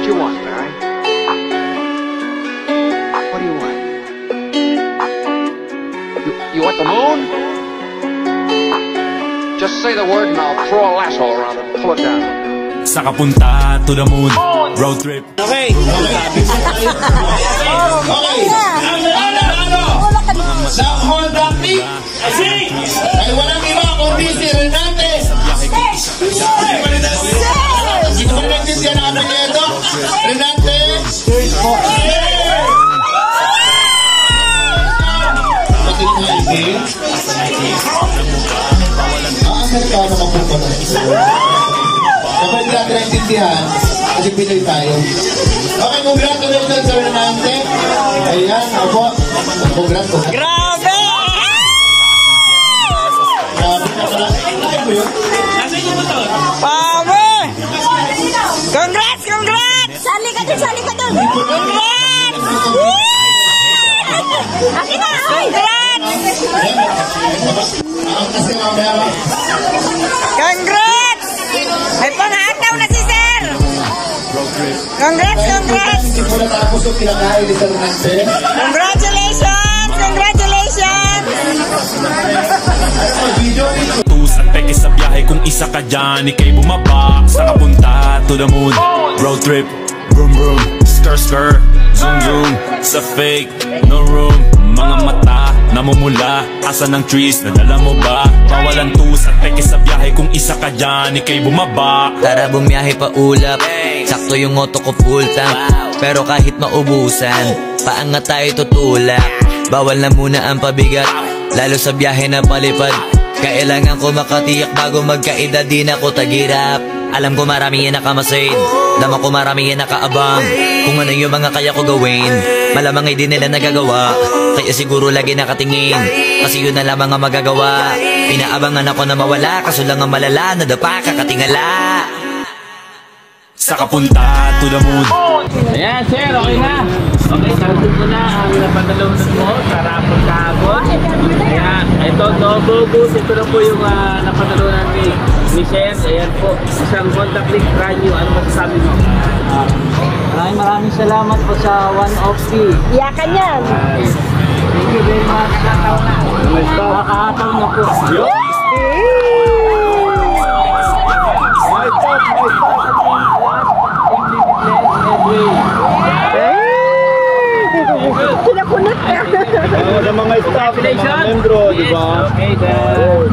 you want, Larry? What do you want? You want the moon? Just say the word and I'll throw a lasso around it and pull it down. Sa kapunta to the moon, road trip. Okay. Sa Honda Peak ay walang iba kundi si Renate. Hindi ko nagsiyan ang ano niya ito. Renate. Amerikano mapupunta na isa. Kapag hindi natin naintindihan, kasi Pinoy tayo. Okay, congratulations sa Renate. Ayan, ako. Congratulations. Grabe! Grabe na pala. Ay mo yun? Power! Congrats! Congrats! Sali ka dun! Sali ka dun! Congrats! Akin na! Congrats! Kasi mamaya. Congrats! May pangataw na si Sir! Congrats! Congrats! Hindi po natapos yung kinakain ni Sir Renate. Congratulations! Congratulations! At peke sa biyahe kung isa ka dyan, ikay bumaba. Sa kapunta to the moon, road trip. Vroom vroom, skr skr, zoom zoom. Sa fake, no room. Mga mata, namumula. Asa ng trees, nadala mo ba? Bawalan tus at peke sa biyahe kung isa ka dyan, ikay bumaba. Tara bumiyahe pa ulap, sakto yung auto ko full tank. Pero kahit maubusan, paangat tayo tutulak. Bawal na muna ang pabigat, lalo sa biyahe na palipad. Kailangan ko makatiyak bago magkaedad, di na ko tagirap. Alam ko marami yan nakamasid, dama ko marami yan nakaabang. Kung ano yung mga kaya ko gawin, malamang ay di nila nagagawa. Kaya siguro lagi nakatingin, kasi yun na lamang ang magagawa. Inaabangan ako na mawala, kaso lang ang malala, nadapa kakatingala. Sa kapunta to the moon. Ayan, sir, okay na. Okay, sabi ko na ang napadalawan mo sa rapon kahapon. Ayan, ito, go. Ito na po yung napadalawan ni Sir. Ayan po, isang contact link radio. Ano masasabi mo? Maraming salamat po sa 1OP. Iyakan yan! Thank you very much. Nakakataw na po. Pinakunat ka! Mga staff, mga membro, di ba? Okay, then.